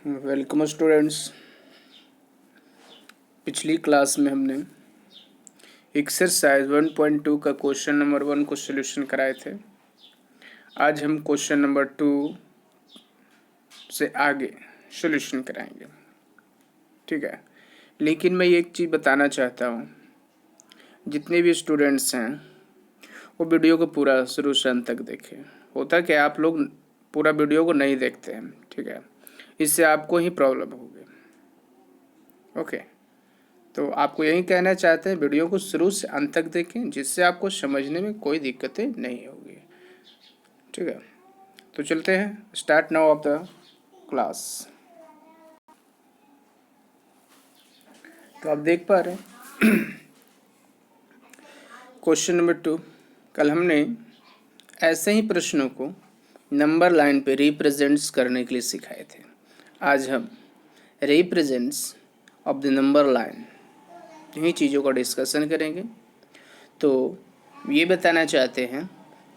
Welcome students. पिछली class में हमने एक्सरसाइज 1.2 का क्वेश्चन नंबर 1 को सॉल्यूशन कराए थे। आज हम क्वेश्चन नंबर 2 से आगे सॉल्यूशन कराएंगे, ठीक है। लेकिन मैं एक चीज़ बताना चाहता हूँ, जितने भी स्टूडेंट्स हैं वो वीडियो को पूरा शुरू से अंत तक देखें। होता कि आप लोग पूरा वीडियो को नहीं देखते हैं, ठीक है, इससे आपको ही प्रॉब्लम होगी। ओके, तो आपको यही कहना चाहते हैं, वीडियो को शुरू से अंत तक देखें, जिससे आपको समझने में कोई दिक्कतें नहीं होगी, ठीक है। तो चलते हैं, start now of the class. तो आप देख पा रहे हैं क्वेश्चन नंबर 2। कल हमने ऐसे ही प्रश्नों को नंबर लाइन पे रिप्रेजेंट्स करने के लिए सिखाए थे। आज हम represents of the number line इन्हीं चीज़ों का डिस्कशन करेंगे। तो ये बताना चाहते हैं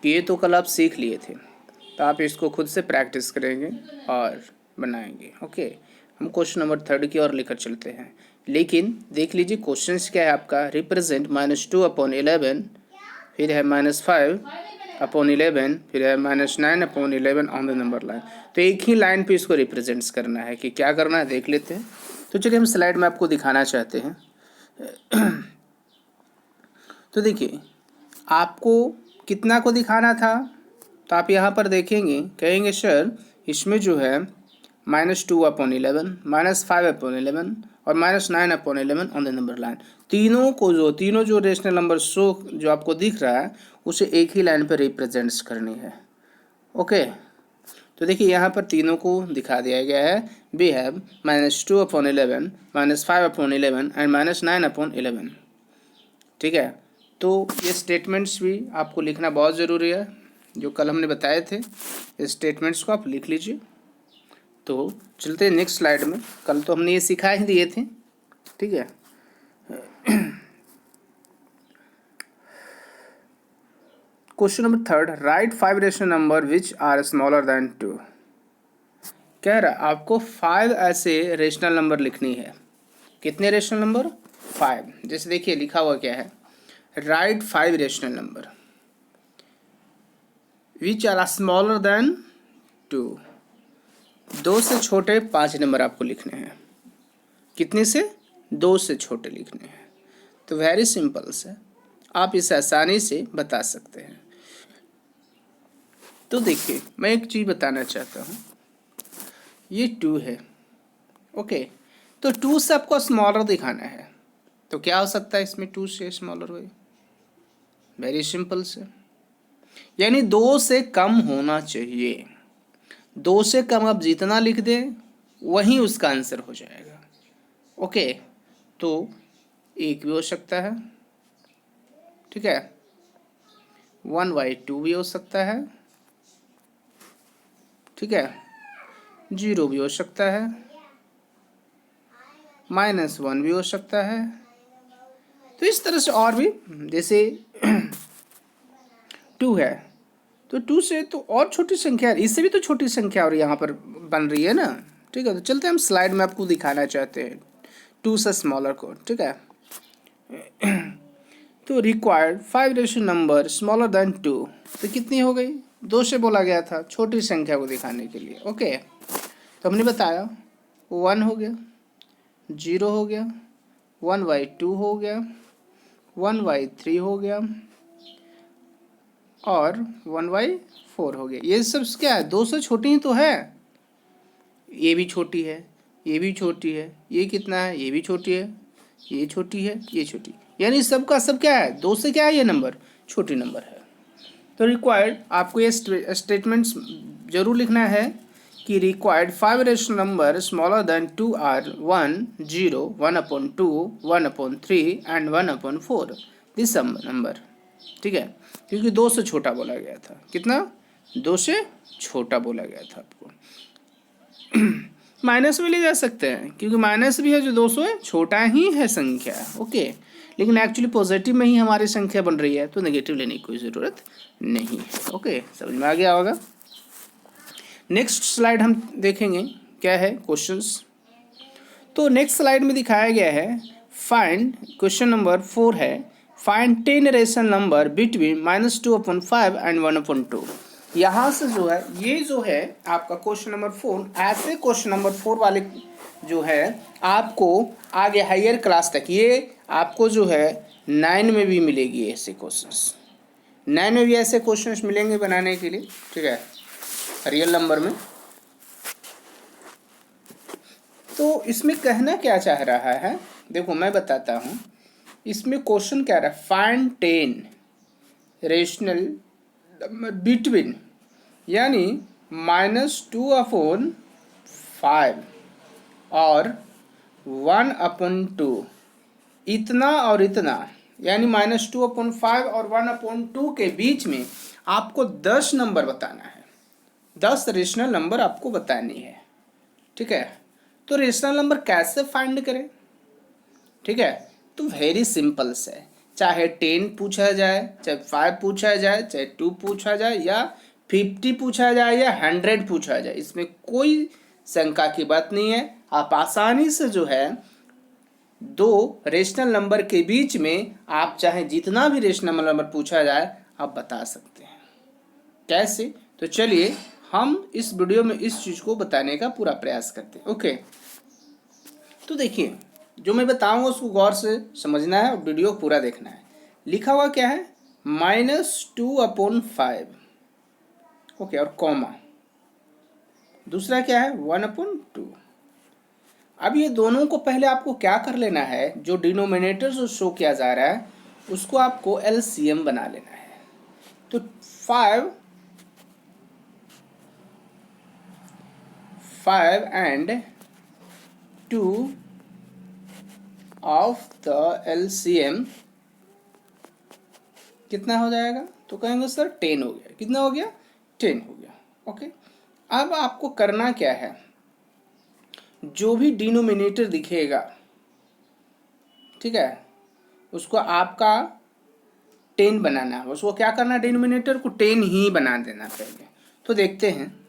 कि ये तो कल आप सीख लिए थे, तो आप इसको खुद से प्रैक्टिस करेंगे और बनाएंगे। ओके, हम क्वेश्चन नंबर 3 की ओर लेकर चलते हैं। लेकिन देख लीजिए क्वेश्चन क्या है आपका, रिप्रेजेंट -2/11, फिर है -5/11, फिर है -9/11 ऑन द नंबर लाइन। तो एक ही लाइन पे इसको रिप्रेजेंट्स करना है कि क्या करना है, देख लेते हैं। तो चलिए हम स्लाइड में आपको दिखाना चाहते हैं। तो देखिए, आपको कितना को दिखाना था, तो आप यहाँ पर देखेंगे, कहेंगे सर इसमें जो है -2/11, -5/11 और -9/11 ऑन द नंबर लाइन, तीनों जो रेशनल नंबर जो आपको दिख रहा है उसे एक ही लाइन पर रिप्रेजेंट्स करनी है। ओके, तो देखिए यहाँ पर तीनों को दिखा दिया गया है। वी हैव -2/11, -5/11 एंड -9/11, ठीक है। तो ये स्टेटमेंट्स भी आपको लिखना बहुत ज़रूरी है, जो कल हमने बताए थे। इस स्टेटमेंट्स को आप लिख लीजिए। तो चलते हैं नेक्स्ट स्लाइड में। कल तो हमने ये सिखा ही दिए थे, ठीक है। Question number 3, right 5 rational number which are smaller than 2। कह रहा है आपको 5 ऐसे रेशनल नंबर लिखनी है। कितने रेशनल नंबर? 5। जैसे देखिए लिखा हुआ क्या है, right 5 rational number which are smaller than 2। 2 से छोटे 5 नंबर आपको लिखने हैं। कितने से? 2 से छोटे लिखने हैं। तो वेरी सिंपल से आप इसे आसानी से बता सकते हैं। तो देखिए, मैं एक चीज़ बताना चाहता हूँ, ये 2 है। ओके, तो 2 से आपको स्मॉलर दिखाना है, तो क्या हो सकता है इसमें 2 से स्मॉलर हो? वेरी सिंपल से, यानी 2 से कम होना चाहिए। 2 से कम आप जितना लिख दें वही उसका आंसर हो जाएगा। ओके, तो 1 भी हो सकता है, ठीक है, 1/2 भी हो सकता है, ठीक है, 0 भी हो सकता है, -1 भी हो सकता है। तो इस तरह से और भी, जैसे 2 है तो 2 से तो और छोटी संख्या है, इससे भी तो छोटी संख्या और यहाँ पर बन रही है ना, ठीक है। तो चलते हम स्लाइड में आपको दिखाना चाहते हैं 2 से स्मॉलर को, ठीक है। तो required 5 rational number smaller than 2, तो कितनी हो गई? 2 से बोला गया था छोटी संख्या को दिखाने के लिए। ओके, तो हमने बताया 1 हो गया, 0 हो गया, 1/2 हो गया, 1/3 हो गया और 1/4 हो गया। ये सब क्या है? 2 से छोटी ही तो है। ये भी छोटी है, ये भी छोटी है, ये कितना है? ये भी छोटी है, ये छोटी है, ये छोटी, यानी सब का सब क्या है? 2 से क्या है? ये नंबर छोटी नंबर है। तो रिक्वायर्ड आपको ये स्टेटमेंट्स जरूर लिखना है कि required 5 rational number smaller than 2 are 1, 0, 1/2, 1/3 and 1/4 this number, ठीक है। क्योंकि 2 से छोटा बोला गया था। कितना? 2 से छोटा बोला गया था आपको। माइनस में ले जा सकते हैं, क्योंकि माइनस भी है जो 200 है, छोटा ही है संख्या। ओके, लेकिन एक्चुअली पॉजिटिव में ही हमारी संख्या बन रही है, तो नेगेटिव लेने की कोई ज़रूरत नहीं है। ओके, समझ में आ गया होगा। नेक्स्ट स्लाइड हम देखेंगे क्या है क्वेश्चंस। तो नेक्स्ट स्लाइड में दिखाया गया है फाइंड, क्वेश्चन नंबर 4 है find 10 rational number between -2/5 and 1/2। यहाँ से जो है ये जो है आपका क्वेश्चन नंबर 4, ऐसे क्वेश्चन नंबर 4 वाले जो है आपको आगे हायर क्लास तक ये आपको जो है 9 में भी मिलेगी ऐसे क्वेश्चंस, 9 में भी ऐसे क्वेश्चंस मिलेंगे बनाने के लिए, ठीक है, रियल नंबर में। तो इसमें कहना क्या चाह रहा है, देखो मैं बताता हूँ। इसमें क्वेश्चन क्या रहा है, फाइंड 10 रेशनल नंबर बिटवीन, यानी -2/5 और 1/2, इतना और इतना, यानी -2/5 और 1/2 के बीच में आपको 10 नंबर बताना है, 10 रेशनल नंबर आपको बतानी है, ठीक है। तो रेशनल नंबर कैसे फाइंड करें, ठीक है। तो वेरी सिंपल से, चाहे 10 पूछा जाए, चाहे 5 पूछा जाए, चाहे 2 पूछा जाए, या 50 पूछा जाए, या 100 पूछा जाए, इसमें कोई शंका की बात नहीं है। आप आसानी से जो है 2 रेशनल नंबर के बीच में आप चाहे जितना भी रेशनल नंबर पूछा जाए आप बता सकते हैं। कैसे, तो चलिए हम इस वीडियो में इस चीज़ को बताने का पूरा प्रयास करते हैं। ओके, तो देखिए जो मैं बताऊंगा उसको गौर से समझना है और वीडियो पूरा देखना है। लिखा हुआ क्या है, -2/5, ओके, और कॉमा, दूसरा क्या है 1/2। अब ये दोनों को पहले आपको क्या कर लेना है, जो डिनोमिनेटर जो शो किया जा रहा है उसको आपको एलसीएम बना लेना है। तो 5 and 2 ऑफ द एलसीएम कितना हो जाएगा, तो कहेंगे सर 10 हो गया। कितना हो गया, 10 हो गया। ओके, अब आपको करना क्या है, जो भी डिनोमिनेटर दिखेगा, ठीक है, उसको आपका 10 बनाना है। उसको क्या करना है, डिनोमिनेटर को 10 ही बना देना पहले। तो देखते हैं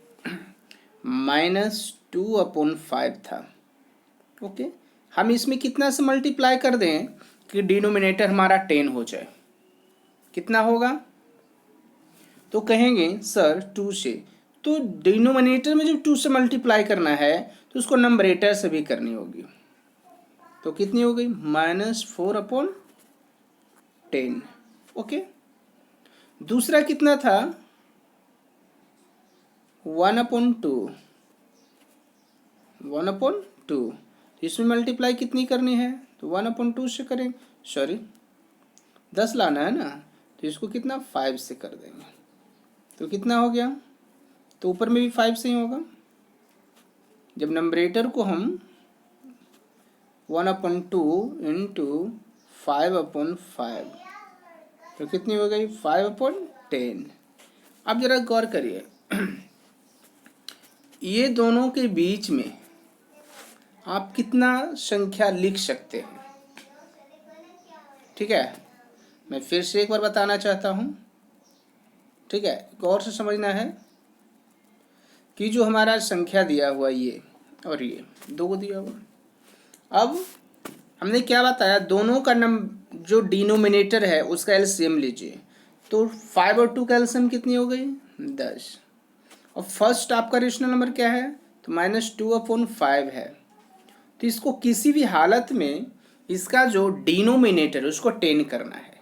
-2/5 था, ओके, हम इसमें कितना से मल्टीप्लाई कर दें कि डिनोमिनेटर हमारा 10 हो जाए, कितना होगा, तो कहेंगे सर 2 से। तो डिनोमिनेटर में जब 2 से मल्टीप्लाई करना है तो उसको नंबरेटर से भी करनी होगी। तो कितनी हो गई, -4/10, ओके। दूसरा कितना था, 1/2, इसमें मल्टीप्लाई कितनी करनी है, तो 1/2 से करें, सॉरी 10 लाना है ना, तो इसको कितना 5 से कर देंगे। तो कितना हो गया, तो ऊपर में भी 5 से ही होगा। जब नंबरेटर को हम 1/2 इंटू 5/5, तो कितनी हो गई 5/10। अब जरा गौर करिए ये दोनों के बीच में आप कितना संख्या लिख सकते हैं, ठीक है। मैं फिर से एक बार बताना चाहता हूँ, ठीक है, गौर से समझना है कि जो हमारा संख्या दिया हुआ ये और ये 2 को दिया हुआ। अब हमने क्या बताया, दोनों का जो डिनोमिनेटर है उसका एलसीएम लीजिए। तो 5 और 2 का एलसीएम कितनी हो गई, 10। और फर्स्ट आपका रेशनल नंबर क्या है, तो -2/5 है। तो इसको किसी भी हालत में इसका जो डिनोमिनेटर उसको 10 करना है।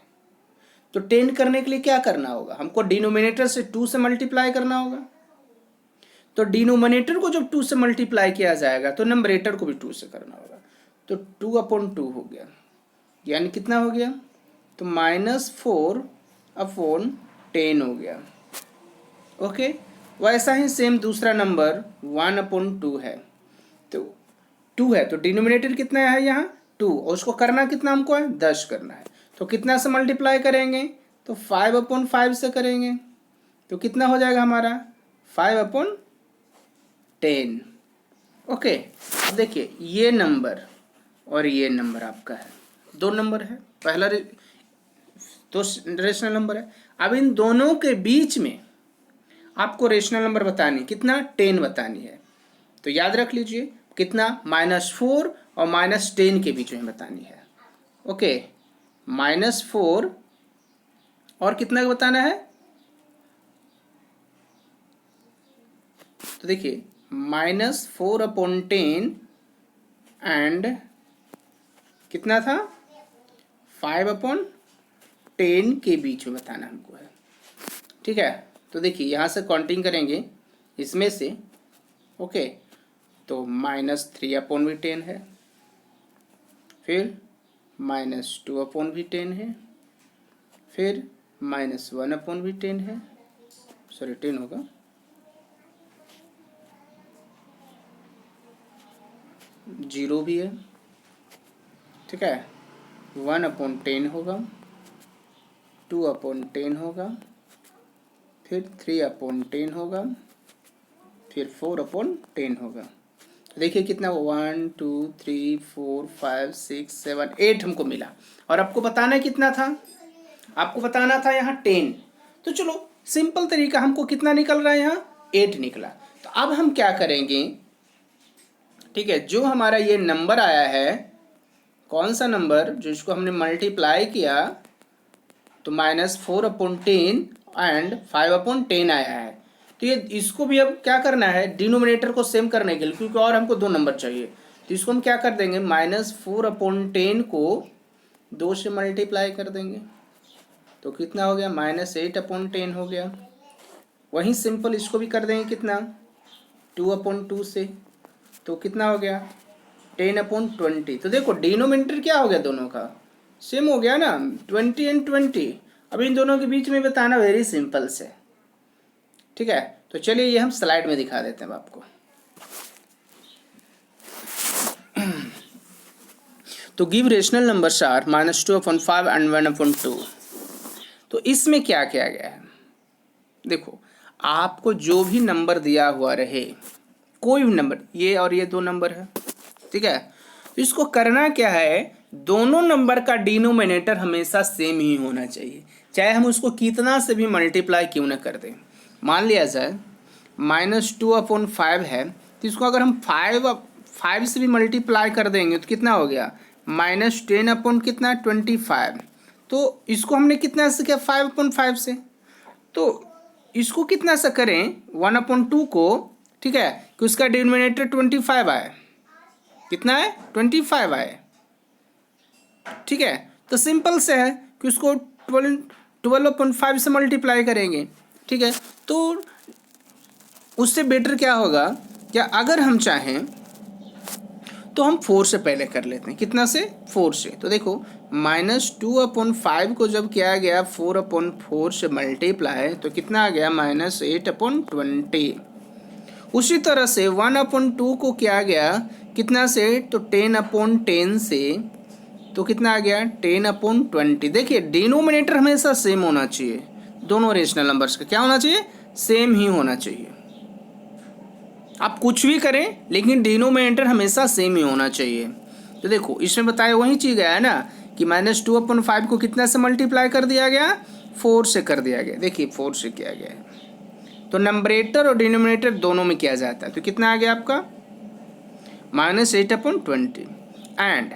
तो 10 करने के लिए क्या करना होगा, हमको डिनोमिनेटर से 2 से मल्टीप्लाई करना होगा। तो डिनोमिनेटर को जब 2 से मल्टीप्लाई किया जाएगा तो नंबरेटर को भी 2 से करना होगा। तो 2/2 हो गया, यानी कितना हो गया, तो -4/10 हो गया, ओके। वैसा ही सेम दूसरा नंबर 1/2 है। तो 2 है तो डिनोमिनेटर कितना है यहाँ 2, और उसको करना कितना हमको है 10 करना है। तो कितना से मल्टीप्लाई करेंगे, तो 5/5 से करेंगे। तो कितना हो जाएगा हमारा 5/10, ओके। अब देखिए ये नंबर और ये नंबर आपका है, 2 नंबर है, पहला तो रेशनल नंबर है। अब इन दोनों के बीच में आपको रेशनल नंबर बतानी, कितना 10 बतानी है। तो याद रख लीजिए कितना, -4 और -10 के बीच में बतानी है। ओके, -4 और कितना बताना है, तो देखिए -4/10 एंड कितना था 5/10 के बीच में बताना हमको है। ठीक है, तो देखिए यहाँ से काउंटिंग करेंगे इसमें से। ओके, तो -3/10 है, फिर -2/10 है, फिर -1/10 है, सॉरी 10 होगा, 0 भी है। ठीक है, 1/10 होगा, 2/10 होगा, फिर 3/10 होगा, फिर 4/10 होगा। देखिए कितना 1 2 3 4 5 6 7 8 हमको मिला। और आपको बताना है कितना था, आपको बताना था यहाँ 10। तो चलो सिंपल तरीका, हमको कितना निकल रहा है यहाँ 8 निकला। तो अब हम क्या करेंगे, ठीक है, जो हमारा ये नंबर आया है, कौन सा नंबर, जो इसको हमने मल्टीप्लाई किया तो -4/10 एंड 5/10 आया है। तो ये इसको भी अब क्या करना है, डिनोमिनेटर को सेम करने के लिए, क्योंकि और हमको 2 नंबर चाहिए। तो इसको हम क्या कर देंगे, -4/10 को 2 से मल्टीप्लाई कर देंगे, तो कितना हो गया -8/10 हो गया। वहीं सिंपल इसको भी कर देंगे कितना 2/2 से, तो कितना हो गया 10/20। तो देखो डिनोमिनेटर क्या हो गया, दोनों का सेम हो गया ना, 20 एंड 20। अब इन दोनों के बीच में बताना वेरी सिंपल से। ठीक है, तो चलिए ये हम स्लाइड में दिखा देते हैं आपको। तो give rational numbers are -2/5 and 1/2। तो इसमें क्या किया गया है, देखो आपको जो भी नंबर दिया हुआ रहे, कोई भी नंबर, ये और ये 2 नंबर है, ठीक है, तो इसको करना क्या है, दोनों नंबर का डिनोमिनेटर हमेशा सेम ही होना चाहिए, चाहे हम उसको कितना से भी मल्टीप्लाई क्यों ना कर दें। मान लिया जाए -2/5 है, तो इसको अगर हम 5 से भी मल्टीप्लाई कर देंगे तो कितना हो गया -10 कितना 25। तो इसको हमने कितना से किया 5/5 से, तो इसको कितना सा करें 1/2 को, ठीक है, कि उसका डिनोमिनेटर 25 आए, कितना है 25 आए। ठीक है, तो सिंपल से है कि उसको 12/5 से मल्टीप्लाई करेंगे। ठीक है, तो उससे बेटर क्या होगा, क्या अगर हम चाहें तो हम 4 से पहले कर लेते हैं, कितना से 4 से। तो देखो -2/5 को जब किया गया 4/4 से मल्टीप्लाई, तो कितना आ गया -8/20। उसी तरह से 1/2 को किया गया कितना से, तो 10/10 से, तो कितना आ गया 10/20। देखिए डिनोमिनेटर हमेशा सेम होना चाहिए, दोनों रेशनल नंबर्स का क्या होना चाहिए, सेम ही होना चाहिए। आप कुछ भी करें लेकिन डिनोमिनेटर हमेशा सेम ही होना चाहिए। तो देखो इसमें बताया वही चीज़ है ना, कि -2/5 को कितना से मल्टीप्लाई कर दिया गया, 4 से कर दिया गया। देखिए 4 से किया गया है, तो नंबरेटर और डिनोमिनेटर दोनों में किया जाता है। तो कितना आ गया आपका -8/20 एंड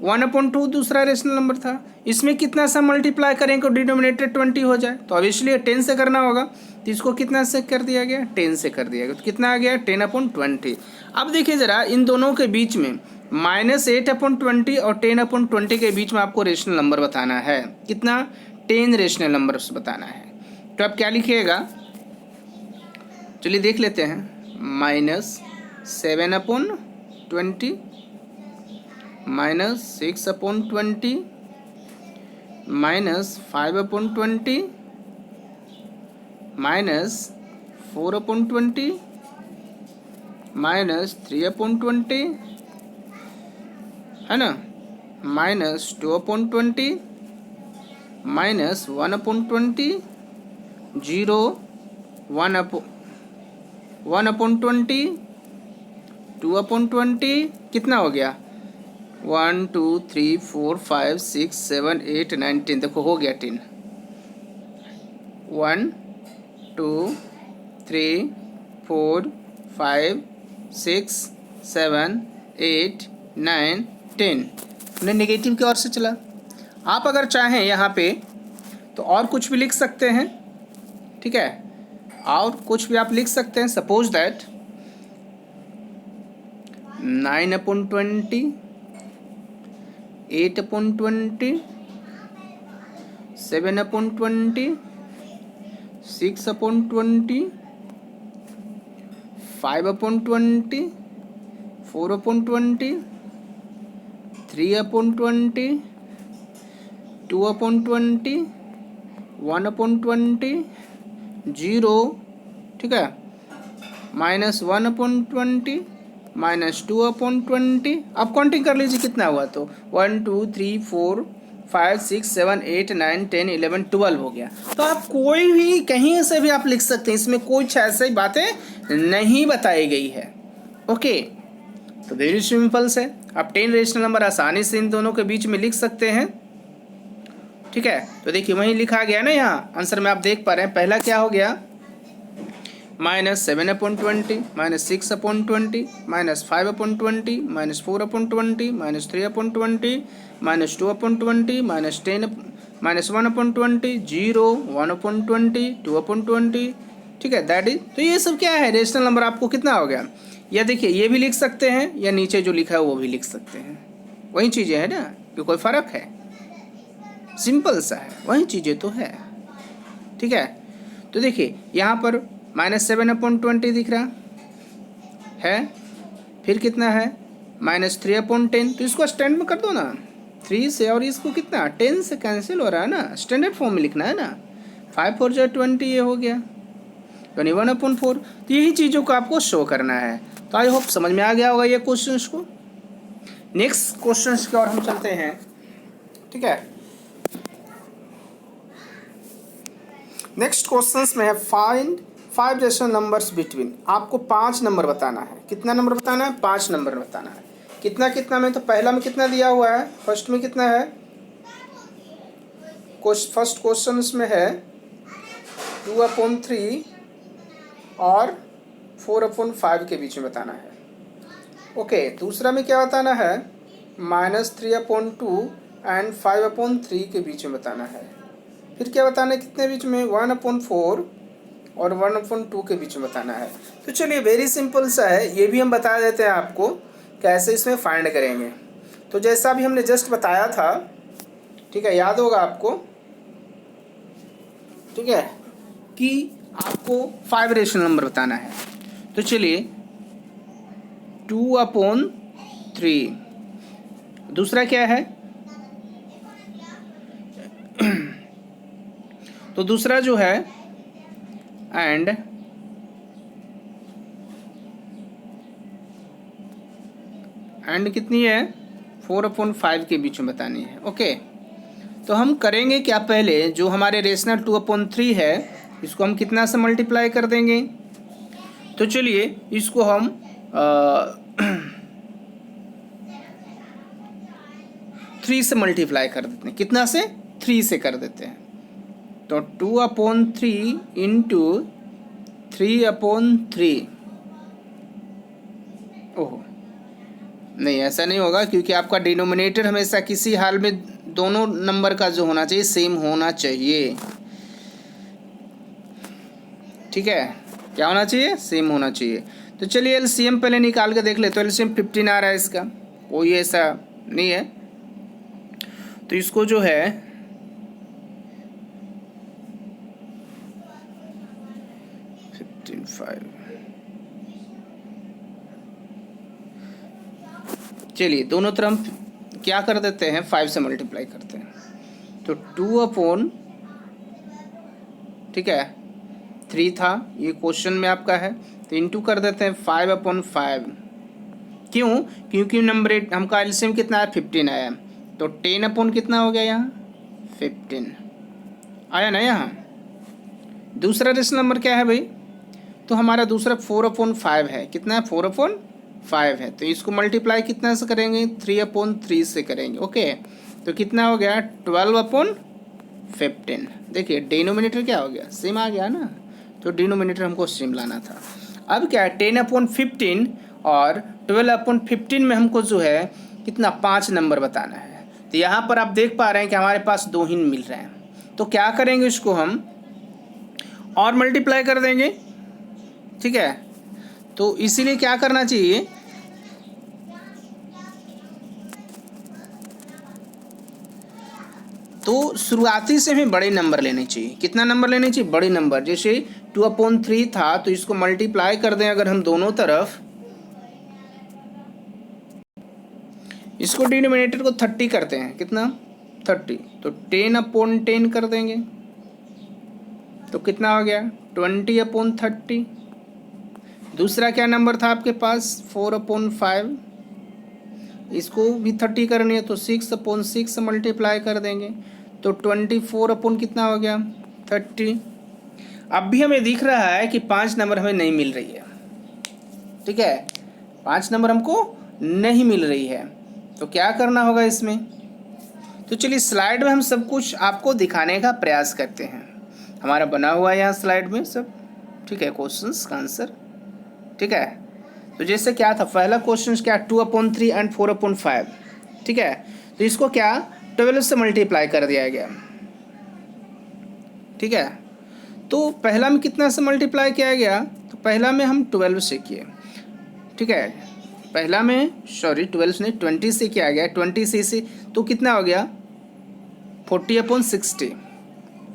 1/2 दूसरा रेशनल नंबर था, इसमें कितना सा मल्टीप्लाई करेंगे तो डिनोमिनेटर 20 हो जाए, तो ऑब्वियसली 10 से करना होगा, तो इसको कितना से कर दिया गया 10 से कर दिया गया, तो कितना आ गया 10/20। अब देखिए ज़रा इन दोनों के बीच में -8/20 और 10/20 के बीच में आपको रेशनल नंबर बताना है, कितना 10 रेशनल नंबर बताना है। तो आप क्या लिखिएगा, चलिए देख लेते हैं, -7/20 -6/20 -5/20 -4/20 -3/20 है ना, -2/20 -1/20 0 1/20 2/20 कितना हो गया 1 2 3 4 5 6 7 8 9 10। देखो हो गया 10, 1 2 3 4 5 6 7 8 9 10, उन्हें नेगेटिव की ओर से चला। आप अगर चाहें यहाँ पे तो और कुछ भी लिख सकते हैं, ठीक है, और कुछ भी आप लिख सकते हैं। सपोज दैट 9/20, 8/20, 7/20, 6/20, 5/20, 4/20, 3/20, 2/20, 1/20, 0, ठीक है, -1/20, -2/20। अब काउंटिंग कर लीजिए कितना हुआ, तो 1 2 3 4 5 6 7 8 9 10 11 12 हो गया। तो आप कोई भी कहीं से भी आप लिख सकते हैं, इसमें कुछ ऐसी बातें नहीं बताई गई है। ओके, तो वेरी सिंपल से आप 10 रेशनल नंबर आसानी से इन दोनों के बीच में लिख सकते हैं, ठीक है। तो देखिए वहीं लिखा गया ना, यहाँ आंसर में आप देख पा रहे हैं। पहला क्या हो गया, -7/20, -6/20, -5/20, -4/20, -3/20, -2/20, -10, -1/20, 0, 1/20, 2/20, ठीक है, दैट इज। तो ये सब क्या है, रेशनल नंबर आपको कितना हो गया। या देखिए ये भी लिख सकते हैं, या नीचे जो लिखा है वो भी लिख सकते हैं, वही चीज़ें हैं ना, कि कोई फ़र्क है, सिंपल सा है, वही चीज़ें तो है, ठीक है। तो देखिए यहाँ पर -7/20 दिख रहा है, फिर कितना है -3/10, तो इसको स्टैंड में कर दो ना, 3 से, और इसको कितना 10 से कैंसिल हो रहा है ना, स्टैंडर्ड फॉर्म में लिखना है ना। 5 4 20, ये हो गया 21/4। तो यही चीज़ों को आपको शो करना है। तो आई होप समझ में आ गया होगा ये क्वेश्चन को। नेक्स्ट क्वेश्चन की ओर हम चलते हैं, ठीक है। नेक्स्ट क्वेश्चन में है फाइंड 5 रेशनल नंबर्स बिटवीन। आपको 5 नंबर बताना है। कितना नंबर बताना है, 5 नंबर बताना है। कितना कितना में, तो पहला में कितना दिया हुआ है, फर्स्ट में कितना है, फर्स्ट क्वेश्चन में है 2/3 और 4/5 के बीच में बताना है। ओके, दूसरा में क्या बताना है, -3/2 एंड 5/3 के बीच में बताना है। फिर क्या बताना है, कितने बीच में, 1/4 और 1/2 के बीच में बताना है। तो चलिए वेरी सिंपल सा है, ये भी हम बता देते हैं आपको कैसे इसमें फाइंड करेंगे। तो जैसा भी हमने जस्ट बताया था, ठीक है, याद होगा आपको, ठीक है, कि आपको 5 रेशनल नंबर बताना है। तो चलिए 2/3, दूसरा क्या है, तो दूसरा जो है एंड कितनी है, 4/5 के बीच में बतानी है। ओके, तो हम करेंगे क्या, पहले जो हमारे रेशनल 2/3 है, इसको हम कितना से मल्टीप्लाई कर देंगे। तो चलिए इसको हम 3 से मल्टीप्लाई कर देते हैं। कितना से, 3 से कर देते हैं। तो 2/3 इंटू 3/3। ओह नहीं, ऐसा नहीं होगा, क्योंकि आपका डिनोमिनेटर हमेशा किसी हाल में दोनों नंबर का जो होना चाहिए सेम होना चाहिए, ठीक है, क्या होना चाहिए, सेम होना चाहिए। तो चलिए एलसीएम पहले निकाल के देख ले। तो एलसीएम 15 आ रहा है इसका, कोई ऐसा नहीं है। तो इसको जो है 15/5, चलिए दोनों तरफ क्या कर देते हैं, 5 से मल्टीप्लाई करते हैं। तो 2/, ठीक है, 3 था, ये क्वेश्चन में आपका है, तो इंटू कर देते हैं 5/5। क्यों, क्योंकि नंबर 8 हमका एलसीएम कितना है, 15 आया। तो 10/ कितना हो गया, यहाँ 15 आया ना। यहाँ दूसरा रेशनल नंबर क्या है भाई, तो हमारा दूसरा 4/5 है। कितना है, 4/5 है। तो इसको मल्टीप्लाई कितना से करेंगे, 3/3 से करेंगे। ओके, तो कितना हो गया, 12/15। देखिए डिनोमिनेटर क्या हो गया, सेम आ गया ना। तो डिनोमिनेटर हमको सेम लाना था। अब क्या है 10/15 और 12/15 में हमको जो है कितना 5 नंबर बताना है। तो यहाँ पर आप देख पा रहे हैं कि हमारे पास 2 ही मिल रहे हैं। तो क्या करेंगे, इसको हम और मल्टीप्लाई कर देंगे, ठीक है। तो इसीलिए क्या करना चाहिए, तो शुरुआती से हमें बड़े नंबर लेने चाहिए। कितना नंबर लेने चाहिए, बड़े नंबर। जैसे 2/3 था तो इसको मल्टीप्लाई कर दें अगर हम दोनों तरफ, इसको डिनोमिनेटर को 30 करते हैं, कितना 30, तो 10/10 कर देंगे तो कितना हो गया 20/30। दूसरा क्या नंबर था आपके पास 4/5, इसको भी 30 करनी है तो 6/6 मल्टीप्लाई कर देंगे तो 24 कितना हो गया 30। अब भी हमें दिख रहा है कि 5 नंबर हमें नहीं मिल रही है, ठीक है, 5 नंबर हमको नहीं मिल रही है। तो क्या करना होगा इसमें, तो चलिए स्लाइड में हम सब कुछ आपको दिखाने का प्रयास करते हैं। हमारा बना हुआ है यहाँ स्लाइड में सब, ठीक है, क्वेश्चंस का आंसर, ठीक है। तो जैसे क्या था पहला क्वेश्चन क्या 2/3 एंड 4/5, ठीक है। तो इसको क्या 12 से मल्टीप्लाई कर दिया गया, ठीक है। तो पहला में कितना से मल्टीप्लाई किया गया, तो पहला में हम 12 से किए, ठीक है। पहला में 12 नहीं 20 से किया गया, 20 से तो कितना हो गया 40/60,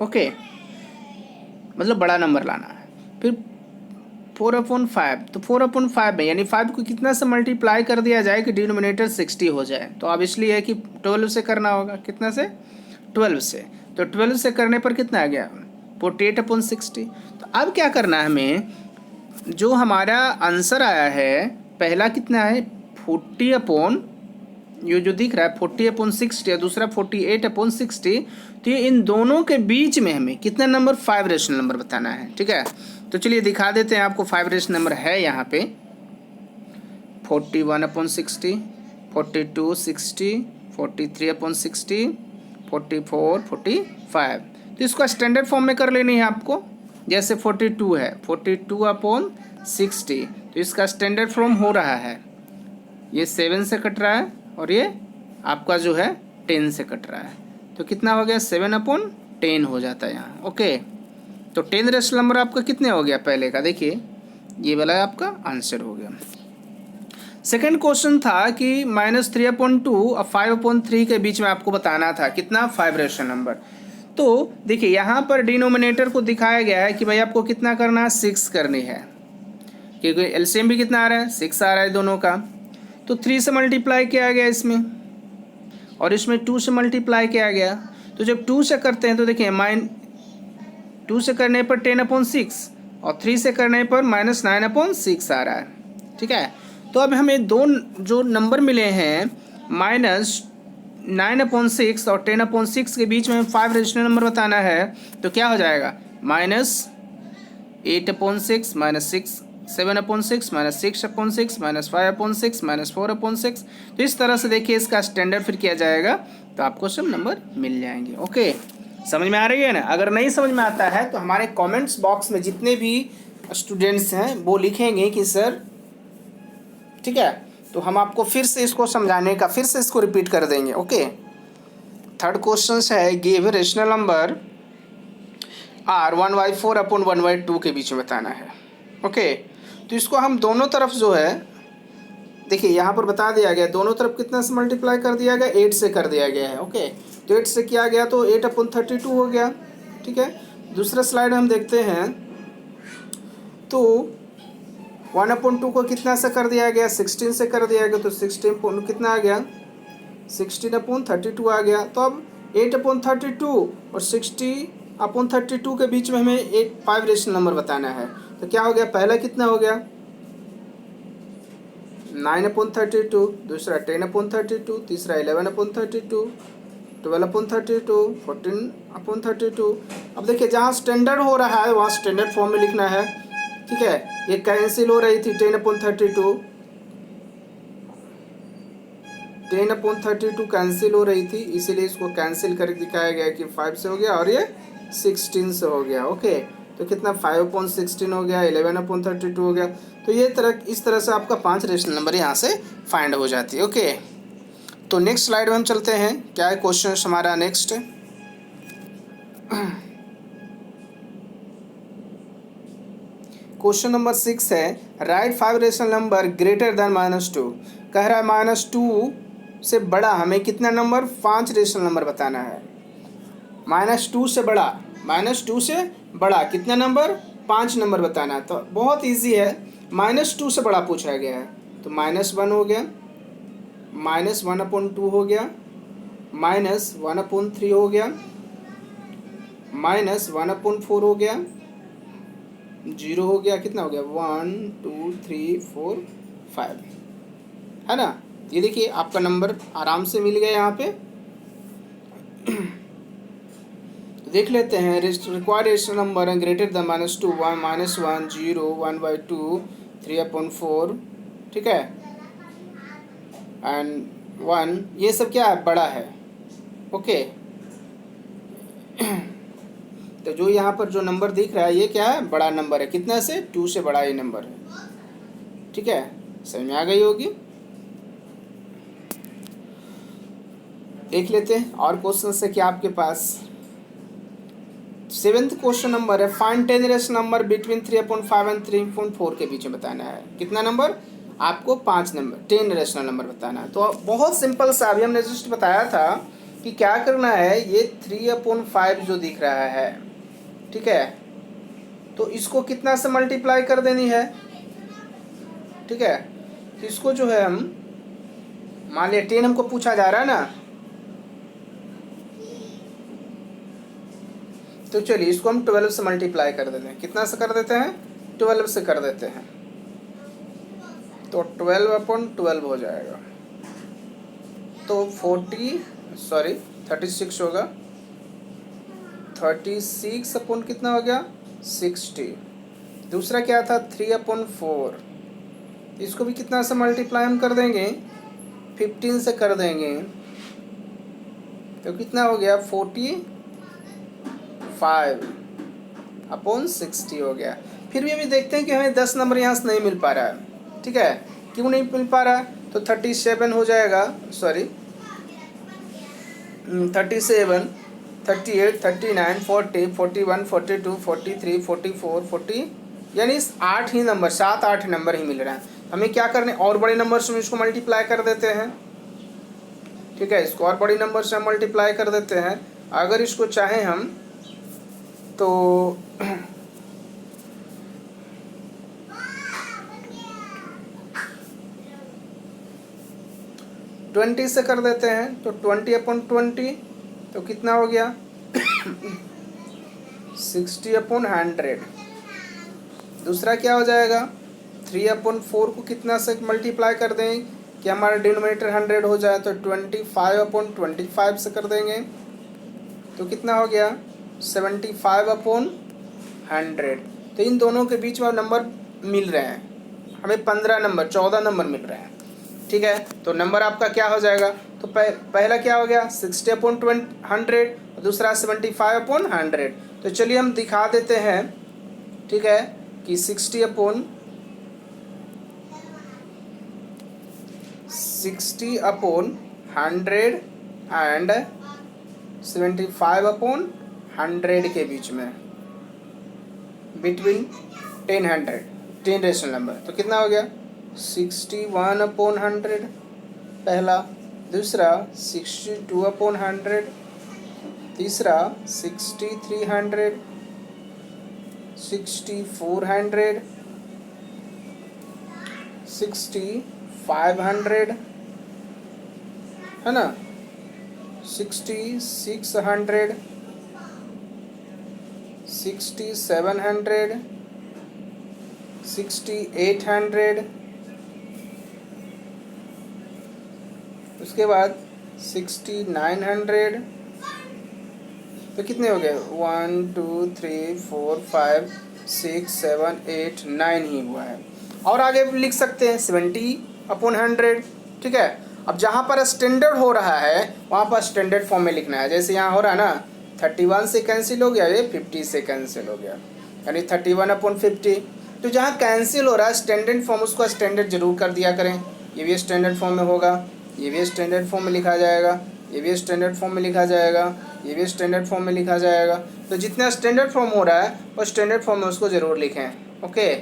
ओके, मतलब बड़ा नंबर लाना है। फिर 4/5, तो 4/5 में यानी 5 को कितना से मल्टीप्लाई कर दिया जाए कि डिनोमिनेटर 60 हो जाए। तो अब इसलिए है कि 12 से करना होगा, कितना से 12 से, तो 12 से करने पर कितना आ गया 48/60। तो अब क्या करना है हमें, जो हमारा आंसर आया है पहला कितना है 40 ये जो दिख रहा है 40/60 और दूसरा 48/60, तो ये इन दोनों के बीच में हमें कितना नंबर 5 रेशनल नंबर बताना है, ठीक है। तो चलिए दिखा देते हैं आपको 5 रेशनल नंबर है यहाँ पे 41/60, 42/60, 43/60, 44, 45। तो इसको स्टैंडर्ड फॉर्म में कर लेनी है आपको। जैसे 42 है 42/60, तो इसका स्टैंडर्ड फॉर्म हो रहा है, ये 7 से कट रहा है और ये आपका जो है 10 से कट रहा है, तो कितना हो गया 7/10 हो जाता है यहाँ, ओके। तो 10 रेशनल नंबर आपका कितने हो गया पहले का, देखिए ये वाला आपका आंसर हो गया। सेकंड क्वेश्चन था कि -3/2 और 5/3 के बीच में आपको बताना था कितना 5 रेशनल नंबर। तो देखिए यहाँ पर डिनोमिनेटर को दिखाया गया है कि भाई आपको कितना करना है 6 करनी है, क्योंकि एलसीएम भी कितना आ रहा है 6 आ रहा है दोनों का। तो 3 से मल्टीप्लाई किया गया इसमें और इसमें 2 से मल्टीप्लाई किया गया। तो जब 2 से करते हैं तो देखिए 2 से करने पर 10/6 और 3 से करने पर -9/6 आ रहा है, ठीक है। तो अब हमें दो जो नंबर मिले हैं -9/6 और 10/6 के बीच में 5 रेशनल नंबर बताना है, तो क्या हो जाएगा -8/6 -6 7/6 -6/6 -5/6 -4/6। तो इस तरह से देखिए इसका स्टैंडर्ड फिर किया जाएगा तो आपको सब नंबर मिल जाएंगे, ओके। समझ में आ रही है ना। अगर नहीं समझ में आता है तो हमारे कमेंट्स बॉक्स में जितने भी स्टूडेंट्स हैं वो लिखेंगे कि सर, ठीक है, तो हम आपको फिर से इसको समझाने का फिर से इसको रिपीट कर देंगे, ओके। थर्ड क्वेश्चन है गिव रेशनल नंबर आर 1/4/1/2 के बीच में बताना है, ओके। तो इसको हम दोनों तरफ जो है देखिए यहाँ पर बता दिया गया, दोनों तरफ कितना से मल्टीप्लाई कर दिया गया 8 से कर दिया गया है, ओके। तो 8 से किया गया तो 8/32 हो गया, ठीक है। दूसरा स्लाइड हम देखते हैं तो 1/2 को कितना से कर दिया गया 16 से कर दिया गया, तो 16 कितना आ गया 16/32 आ गया। तो अब 8/32 और 60/32 के बीच में हमें 5 रेशनल नंबर बताना है। तो क्या हो गया, पहला कितना हो गया 9/32, दूसरा 10/32, तीसरा 11/32, 12/32, 14/32। अब देखिए जहाँ स्टैंडर्ड हो रहा है वहाँ स्टैंडर्ड फॉर्म में लिखना है, ठीक है। ये कैंसिल हो रही थी 10/32 कैंसिल हो रही थी, इसीलिए इसको कैंसिल करके दिखाया गया कि 5 से हो गया और ये 16 से हो गया, ओके। तो कितना 5/16 हो गया, 11/32 हो गया। तो ये इस तरह से आपका 5 रेशनल नंबर यहाँ से फाइंड हो जाती है। ओके, तो नेक्स्ट स्लाइड में हम चलते हैं। क्या है क्वेश्चन हमारा नेक्स्ट? क्वेश्चन नंबर 6 है, right 5 rational number greater than -2। कह रहा है -2 से बड़ा हमें कितना नंबर, 5 रेशनल नंबर बताना है। -2 से बड़ा, -2 से बड़ा कितना नंबर, 5 नंबर बताना है। तो बहुत इजी है, -2 से बड़ा पूछा गया है। तो -1 हो गया, -1/2 हो गया, -1/3 हो गया, -1/4 हो गया, 0 हो गया, कितना हो गया 1 2 3 4 5, है ना। ये देखिए आपका नंबर आराम से मिल गया यहाँ पे। देख लेते हैं, रिक्वायर्ड रेशनल नंबर है ग्रेटर दैन -2, 1 0 1/2 3/4, ठीक है, एंड 1, ये सब क्या है, बड़ा है। ओके, तो जो यहाँ पर जो नंबर दिख रहा है ये क्या है, बड़ा नंबर है। कितना से, 2 से बड़ा ये नंबर है। ठीक है, समझ में आ गई होगी। देख लेते हैं और क्वेश्चन से क्या आपके पास। 7th क्वेश्चन नंबर है, find 10 rational number between 3/5 and 3/4 के बीच में बताना है। कितना नंबर आपको, 5 नंबर, 10 रेशनल नंबर बताना है। तो बहुत सिंपल सा, अभी हमने जस्ट बताया था कि क्या करना है। ये 3/5 जो दिख रहा है, ठीक है, तो इसको कितना से मल्टीप्लाई कर देनी है, ठीक है। तो इसको जो है हम, मान लिया 10 हमको पूछा जा रहा है ना, तो चलिए इसको हम 12 से मल्टीप्लाई कर देते हैं। कितना से कर देते हैं, 12 से कर देते हैं। तो 12/12 हो जाएगा, तो 36 होगा। 36 अपॉन कितना हो गया, 60। दूसरा क्या था, 3/4, इसको भी कितना से मल्टीप्लाई हम कर देंगे, 15 से कर देंगे। तो कितना हो गया, 45/60 हो गया। फिर भी अभी देखते हैं कि हमें 10 नंबर यहाँ से नहीं मिल पा रहा है। ठीक है, क्यों नहीं मिल पा रहा है, तो 37 हो जाएगा, 37, 38, 39, 40, 41, 42, 43, 44, 40, यानी 8 ही नंबर, 7-8 नंबर ही मिल रहा है। हमें क्या करने, और बड़े नंबर से हम इसको मल्टीप्लाई कर देते हैं। ठीक है, इसको और बड़ी नंबर से हम मल्टीप्लाई कर देते हैं। अगर इसको चाहें हम तो 20 से कर देते हैं। तो 20/20, तो कितना हो गया 60/100। दूसरा क्या हो जाएगा, 3/4 को कितना से मल्टीप्लाई कर दें कि हमारा डिनोमिनेटर 100 हो जाए। तो 25/25 से कर देंगे, तो कितना हो गया 75/100। तो इन दोनों के बीच में नंबर मिल रहे हैं, हमें 15 नंबर, 14 नंबर मिल रहे हैं। ठीक है, तो नंबर आपका क्या हो जाएगा, तो पहला क्या हो गया 60/100, दूसरा 75/100। तो चलिए हम दिखा देते हैं, ठीक है, कि 60/100 एंड 75/100 के बीच में, बिटवीन 10 रेशनल नंबर। तो कितना हो गया 61/100 पहला, दूसरा 62/100, तीसरा 6300, 6400, 6500, है ना, 6600, 6700, 6800, उसके बाद 6900। तो कितने हो गए 1 2 3 4 5 6 7 8 9 ही हुआ है। और आगे भी लिख सकते हैं 70/100। ठीक है, अब जहाँ पर स्टैंडर्ड हो रहा है वहाँ पर स्टैंडर्ड फॉर्म में लिखना है। जैसे यहाँ हो रहा है ना, 31 से कैंसिल हो गया, ये 50 से कैंसिल हो गया। यानी 31/50। तो जहाँ कैंसिल हो रहा है स्टैंडर्ड फॉर्म, उसको स्टैंडर्ड जरूर कर दिया करें। ये भी स्टैंडर्ड फॉर्म में होगा, ये भी स्टैंडर्ड फॉर्म में लिखा जाएगा, ये भी स्टैंडर्ड फॉर्म में लिखा जाएगा, ये भी स्टैंडर्ड फॉर्म में लिखा जाएगा। तो जितना स्टैंडर्ड फॉर्म हो रहा है वो स्टैंडर्ड फॉर्म में उसको ज़रूर लिखें। ओके,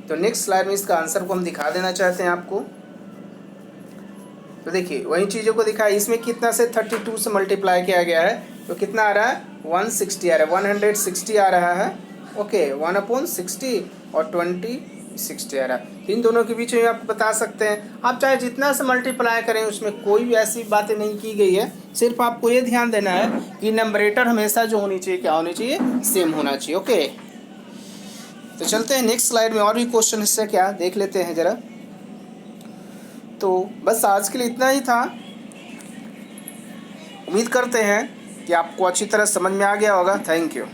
तो नेक्स्ट स्लाइड में इसका आंसर को हम दिखा देना चाहते हैं आपको। तो देखिए वही चीज़ों को दिखाया, इसमें कितना से 32 से मल्टीप्लाई किया गया है, तो कितना आ रहा है 160 आ रहा है, 160 आ रहा है। ओके, 1/60 और 20/60 आ रहा है। इन दोनों के बीच में आप बता सकते हैं, आप चाहे जितना से मल्टीप्लाई करें, उसमें कोई भी ऐसी बातें नहीं की गई है। सिर्फ आपको ये ध्यान देना है कि नंबरेटर हमेशा जो होनी चाहिए क्या होनी चाहिए, सेम होना चाहिए। ओके, तो चलते हैं नेक्स्ट स्लाइड में, और भी क्वेश्चन इससे क्या देख लेते हैं ज़रा। तो बस आज के लिए इतना ही था। उम्मीद करते हैं कि आपको अच्छी तरह समझ में आ गया होगा। Thank you.